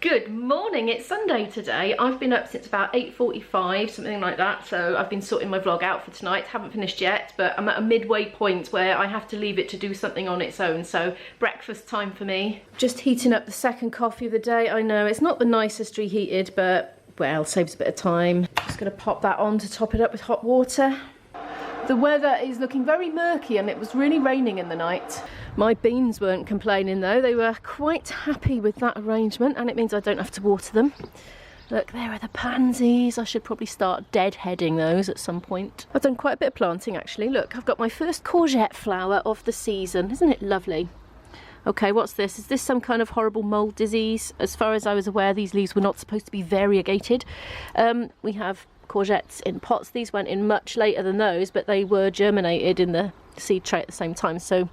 Good morning, it's Sunday today. I've been up since about 8:45, something like that, so I've been sorting my vlog out for tonight. Haven't finished yet, but I'm at a midway point where I have to leave it to do something on its own, so breakfast time for me. Just heating up the second coffee of the day. I know it's not the nicest reheated, but well, saves a bit of time. Just gonna pop that on to top it up with hot water. The weather is looking very murky and it was really raining in the night. My beans weren't complaining though, they were quite happy with that arrangement, and it means I don't have to water them. Look, there are the pansies. I should probably start deadheading those at some point. I've done quite a bit of planting actually. Look, I've got my first courgette flower of the season. Isn't it lovely? Okay, what's this? Is this some kind of horrible mould disease? As far as I was aware, these leaves were not supposed to be variegated. We have courgettes in pots. These went in much later than those, but they were germinated in the seed tray at the same time, so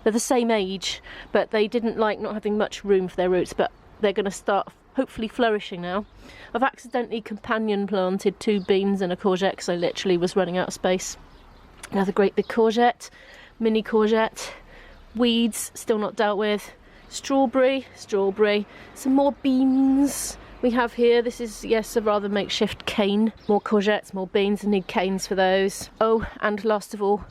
they're the same age, but they didn't like not having much room for their roots, but they're going to start hopefully flourishing now. I've accidentally companion planted 2 beans and a courgette because I literally was running out of space. Another great big courgette, mini courgette, weeds still not dealt with, strawberry, some more beans. We have here, this is, yes, a rather makeshift cane. More courgettes, more beans, I need canes for those. Oh, and last of all,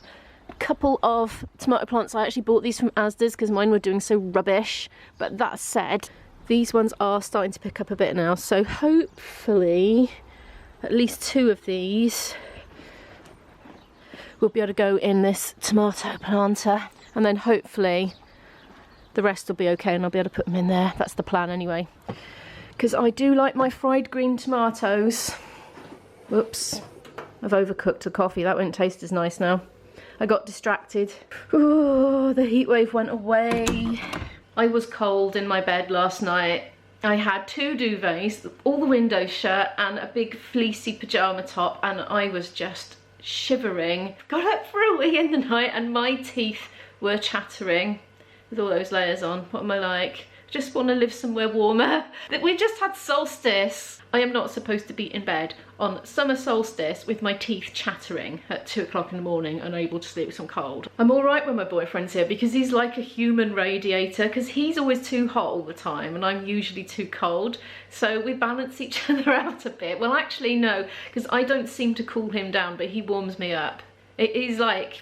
a couple of tomato plants. I actually bought these from Asda's because mine were doing so rubbish. But that said, these ones are starting to pick up a bit now. So hopefully, at least 2 of these will be able to go in this tomato planter. And then hopefully the rest will be okay and I'll be able to put them in there. That's the plan anyway. Because I do like my fried green tomatoes. Whoops, I've overcooked the coffee. That won't taste as nice now. I got distracted. Ooh, the heat wave went away. I was cold in my bed last night. I had 2 duvets, all the windows shut, and a big fleecy pyjama top, and I was just shivering. Got up for a wee in the night and my teeth were chattering with all those layers on. What am I like? Just want to live somewhere warmer. We just had solstice. I am not supposed to be in bed on summer solstice with my teeth chattering at 2 o'clock in the morning, unable to sleep because I'm cold. I'm all right when my boyfriend's here because he's like a human radiator, because he's always too hot all the time and I'm usually too cold. So we balance each other out a bit. Well, actually no, because I don't seem to cool him down, but he warms me up. It is like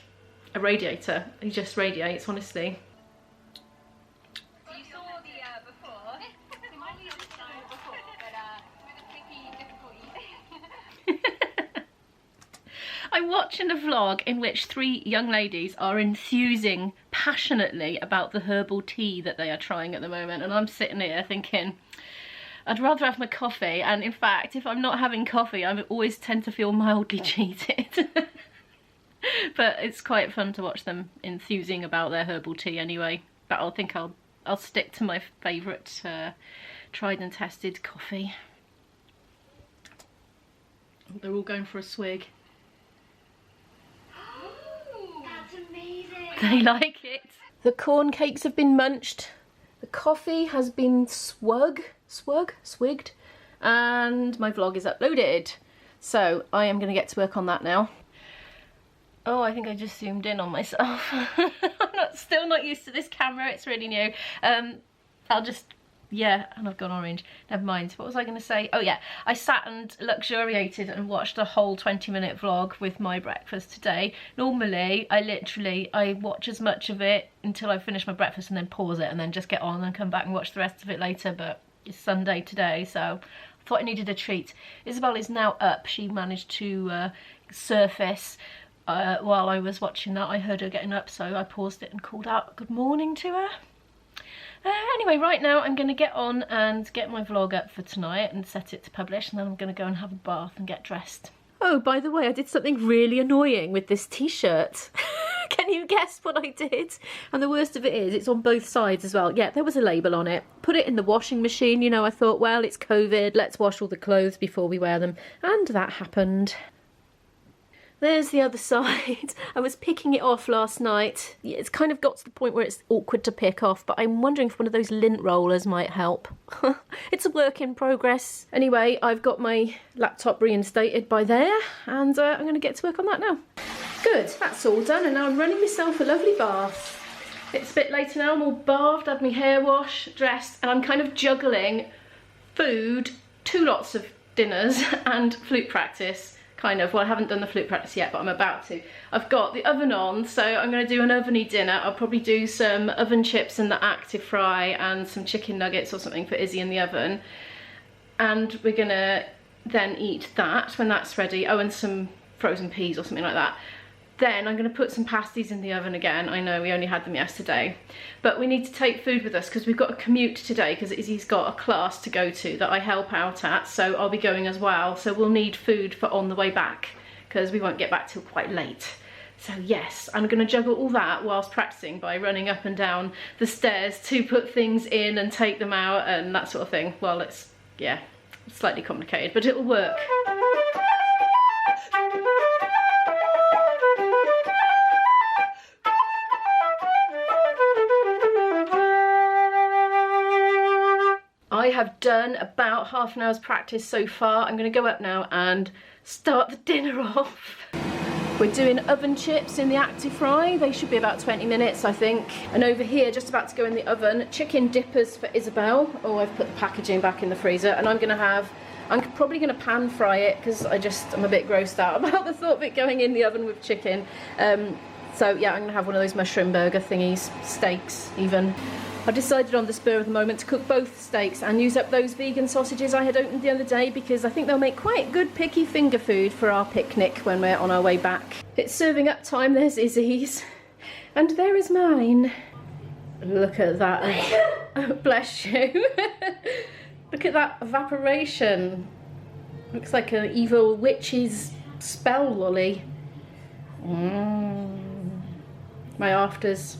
a radiator. He just radiates, honestly. I'm watching a vlog in which 3 young ladies are enthusing passionately about the herbal tea that they are trying at the moment, and I'm sitting here thinking I'd rather have my coffee, and in fact if I'm not having coffee I always tend to feel mildly cheated. But it's quite fun to watch them enthusing about their herbal tea anyway. But I think I'll stick to my favourite tried and tested coffee. They're all going for a swig. They like it. The corn cakes have been munched. The coffee has been swigged. And my vlog is uploaded. So I am going to get to work on that now. Oh, I think I just zoomed in on myself. I'm still not used to this camera. It's really new. I'll just... Yeah, and I've gone orange. Never mind. What was I going to say? Oh yeah, I sat and luxuriated and watched a whole 20-minute vlog with my breakfast today. Normally, I watch as much of it until I finish my breakfast and then pause it and then just get on and come back and watch the rest of it later, but it's Sunday today, so I thought I needed a treat. Isabel is now up. She managed to surface while I was watching that. I heard her getting up, so I paused it and called out good morning to her. Anyway, right now I'm going to get on and get my vlog up for tonight and set it to publish, and then I'm going to go and have a bath and get dressed. Oh, by the way, I did something really annoying with this t-shirt. Can you guess what I did? And the worst of it is, it's on both sides as well. Yeah, there was a label on it. Put it in the washing machine, you know, I thought, well, it's COVID, let's wash all the clothes before we wear them. And that happened. There's the other side. I was picking it off last night. It's kind of got to the point where it's awkward to pick off, but I'm wondering if one of those lint rollers might help. It's a work in progress. Anyway, I've got my laptop reinstated by there, and I'm going to get to work on that now. Good, that's all done, and now I'm running myself a lovely bath. It's a bit later now, I'm all bathed, had my hair washed, dressed, and I'm kind of juggling food, 2 lots of dinners and flute practice, kind of. Well, I haven't done the flute practice yet, but I'm about to. I've got the oven on, so I'm going to do an oveny dinner. I'll probably do some oven chips in the active fry and some chicken nuggets or something for Izzy in the oven. And we're going to then eat that when that's ready. Oh, and some frozen peas or something like that. Then I'm going to put some pasties in the oven again. I know we only had them yesterday, but we need to take food with us because we've got a commute today because Izzy's got a class to go to that I help out at, so I'll be going as well. So we'll need food for on the way back because we won't get back till quite late. So yes, I'm going to juggle all that whilst practicing by running up and down the stairs to put things in and take them out and that sort of thing. Well, it's, yeah, slightly complicated, but it'll work. I have done about half an hour's practice so far. I'm going to go up now and start the dinner off. We're doing oven chips in the active fry. They should be about 20 minutes, I think. And over here, just about to go in the oven, chicken dippers for Isabel. Oh, I've put the packaging back in the freezer. And I'm probably going to pan fry it because I'm a bit grossed out about the thought of it going in the oven with chicken. So yeah, I'm going to have one of those mushroom burger thingies, steaks even. I decided on the spur of the moment to cook both steaks and use up those vegan sausages I had opened the other day because I think they'll make quite good picky finger food for our picnic when we're on our way back. It's serving up time. There's Izzy's and there is mine. Look at that. Oh, bless you. Look at that evaporation. Looks like an evil witch's spell lolly. My afters.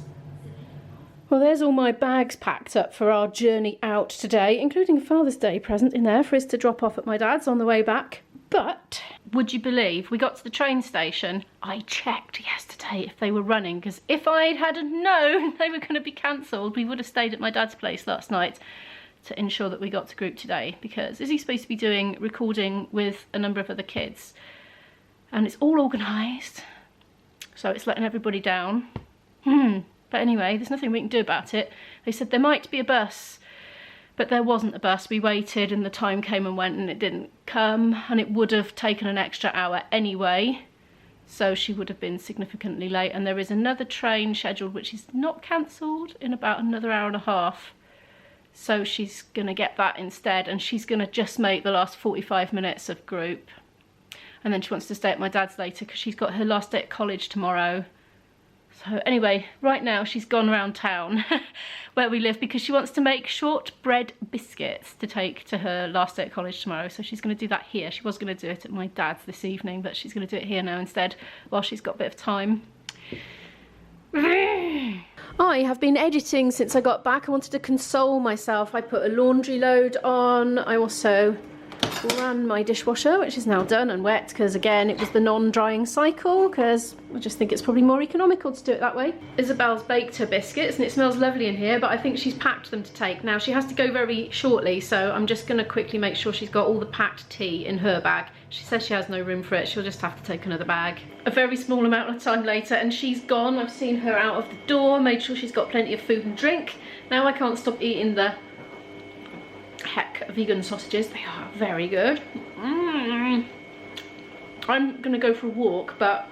Well, there's all my bags packed up for our journey out today, including a Father's Day present in there for us to drop off at my dad's on the way back. But would you believe we got to the train station? I checked yesterday if they were running, because if I hadn't known they were going to be cancelled, we would have stayed at my dad's place last night to ensure that we got to group today, because Izzy's supposed to be doing recording with a number of other kids and it's all organised, so it's letting everybody down. But anyway, there's nothing we can do about it. They said there might be a bus, but there wasn't a bus. We waited and the time came and went and it didn't come, and it would have taken an extra hour anyway, so she would have been significantly late. And there is another train scheduled which is not cancelled in about another hour and a half, so she's going to get that instead, and she's going to just make the last 45 minutes of group, and then she wants to stay at my dad's later because she's got her last day at college tomorrow. So anyway, right now she's gone around town where we live because she wants to make shortbread biscuits to take to her last day at college tomorrow. So she's going to do that here. She was going to do it at my dad's this evening, but she's going to do it here now instead while she's got a bit of time. I have been editing since I got back. I wanted to console myself. I put a laundry load on. I also ran my dishwasher, which is now done and wet because again it was the non-drying cycle, because I just think it's probably more economical to do it that way. Isabel's baked her biscuits and it smells lovely in here, but I think she's packed them to take. Now she has to go very shortly, so I'm just going to quickly make sure she's got all the packed tea in her bag. She says she has no room for it, she'll just have to take another bag. A very small amount of time later and she's gone. I've seen her out of the door, made sure she's got plenty of food and drink. Now I can't stop eating the vegan sausages. They are very good. I'm gonna go for a walk, but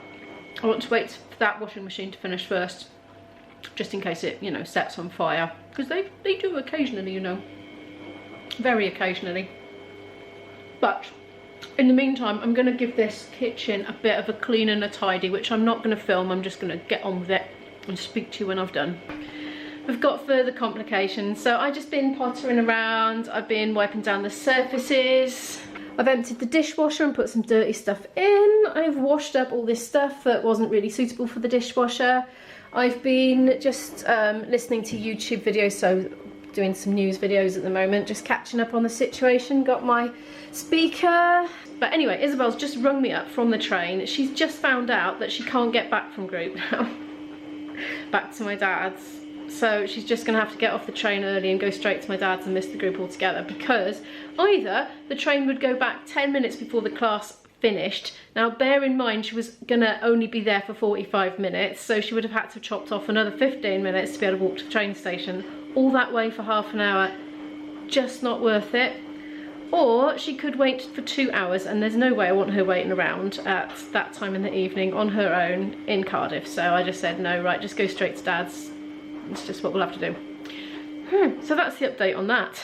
I want to wait for that washing machine to finish first, just in case it, you know, sets on fire, because they do occasionally, you know, very occasionally. But in the meantime, I'm gonna give this kitchen a bit of a clean and a tidy, which I'm not gonna film. I'm just gonna get on with it and speak to you when I've done. We've got further complications, so I've just been pottering around. I've been wiping down the surfaces. I've emptied the dishwasher and put some dirty stuff in. I've washed up all this stuff that wasn't really suitable for the dishwasher. I've been just listening to YouTube videos, so doing some news videos at the moment, just catching up on the situation. Got my speaker. But anyway, Isabel's just rung me up from the train. She's just found out that she can't get back from group now. Back to my dad's. So she's just going to have to get off the train early and go straight to my dad's and miss the group altogether, because either the train would go back 10 minutes before the class finished. Now bear in mind she was going to only be there for 45 minutes, so she would have had to have chopped off another 15 minutes to be able to walk to the train station. All that way for half an hour. Just not worth it. Or she could wait for 2 hours, and there's no way I want her waiting around at that time in the evening on her own in Cardiff. So I just said, no, right, just go straight to Dad's. It's just what we'll have to do. So that's the update on that.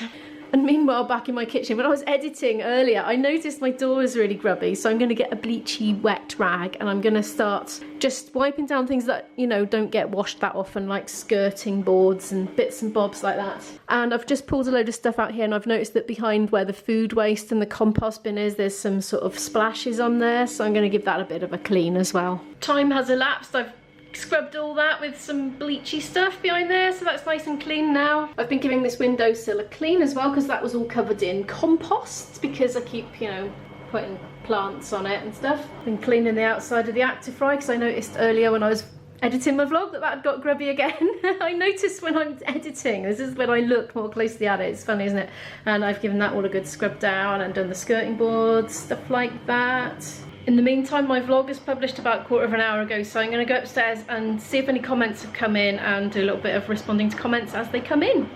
And meanwhile, back in my kitchen, when I was editing earlier, I noticed my door was really grubby, so I'm going to get a bleachy wet rag and I'm going to start just wiping down things that, you know, don't get washed that often, like skirting boards and bits and bobs like that. And I've just pulled a load of stuff out here, and I've noticed that behind where the food waste and the compost bin is, there's some sort of splashes on there, so I'm going to give that a bit of a clean as well. Time has elapsed. I've scrubbed all that with some bleachy stuff behind there, so that's nice and clean now. I've been giving this windowsill a clean as well, because that was all covered in compost, because I keep, you know, putting plants on it and stuff. Been cleaning the outside of the Actifry, because I noticed earlier when I was editing my vlog that that got grubby again. I noticed when I'm editing, this is when I look more closely at it, it's funny, isn't it? And I've given that all a good scrub down and done the skirting boards, stuff like that. In the meantime, my vlog is published about a quarter of an hour ago, so I'm going to go upstairs and see if any comments have come in and do a little bit of responding to comments as they come in.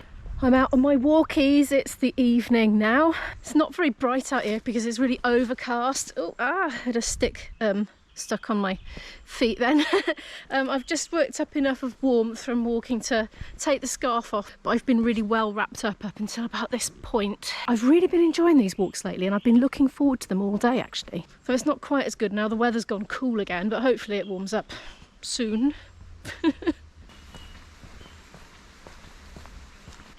I'm out on my walkies. It's the evening now. It's not very bright out here because it's really overcast. Oh, I had a stick stuck on my feet then. I've just worked up enough of warmth from walking to take the scarf off, but I've been really well wrapped up until about this point. I've really been enjoying these walks lately, and I've been looking forward to them all day actually. So it's not quite as good now, the weather's gone cool again, but hopefully it warms up soon.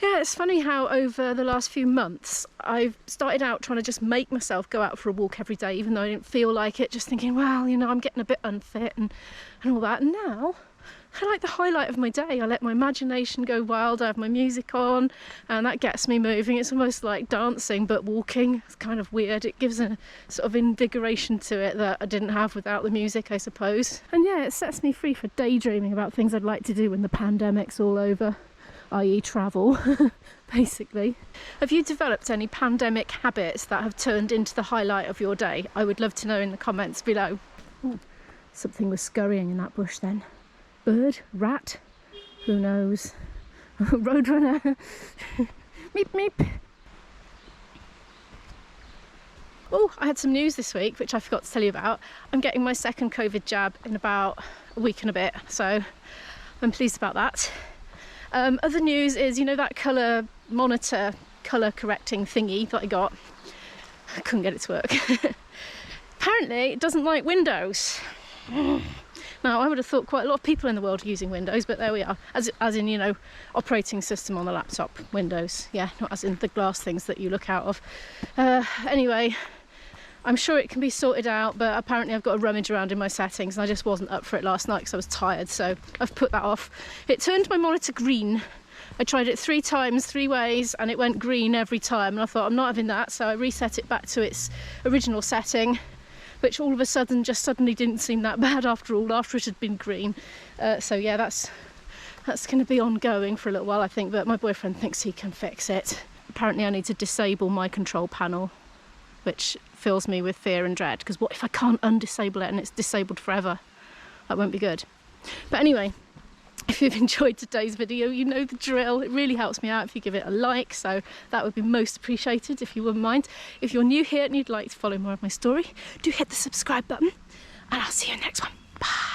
Yeah, it's funny how over the last few months I've started out trying to just make myself go out for a walk every day, even though I didn't feel like it, just thinking, well, you know, I'm getting a bit unfit and all that. And now I like the highlight of my day. I let my imagination go wild, I have my music on, and that gets me moving. It's almost like dancing but walking. It's kind of weird. It gives a sort of invigoration to it that I didn't have without the music, I suppose. And yeah, it sets me free for daydreaming about things I'd like to do when the pandemic's all over. I.e. travel, basically. Have you developed any pandemic habits that have turned into the highlight of your day? I would love to know in the comments below. Ooh, something was scurrying in that bush then. Bird? Rat? Who knows? Roadrunner? Meep meep. Oh, I had some news this week which I forgot to tell you about. I'm getting my second COVID jab in about a week and a bit, so I'm pleased about that. Other news is, you know, that colour monitor, colour correcting thingy that I got? I couldn't get it to work. Apparently it doesn't like Windows. Now, I would have thought quite a lot of people in the world are using Windows, but there we are. As in, you know, operating system on the laptop, Windows. Yeah, not as in the glass things that you look out of. Anyway, I'm sure it can be sorted out, but apparently I've got to rummage around in my settings, and I just wasn't up for it last night because I was tired, so I've put that off. It turned my monitor green. I tried it 3 times, 3 ways, and it went green every time, and I thought, I'm not having that, so I reset it back to its original setting, which all of a sudden just suddenly didn't seem that bad after all, after it had been green. So yeah, that's going to be ongoing for a little while, I think, but my boyfriend thinks he can fix it. Apparently I need to disable my control panel, which fills me with fear and dread, because what if I can't undisable it and it's disabled forever? That won't be good. But anyway, if you've enjoyed today's video, you know the drill. It really helps me out if you give it a like, so that would be most appreciated if you wouldn't mind. If you're new here and you'd like to follow more of my story, do hit the subscribe button, and I'll see you in the next one. Bye.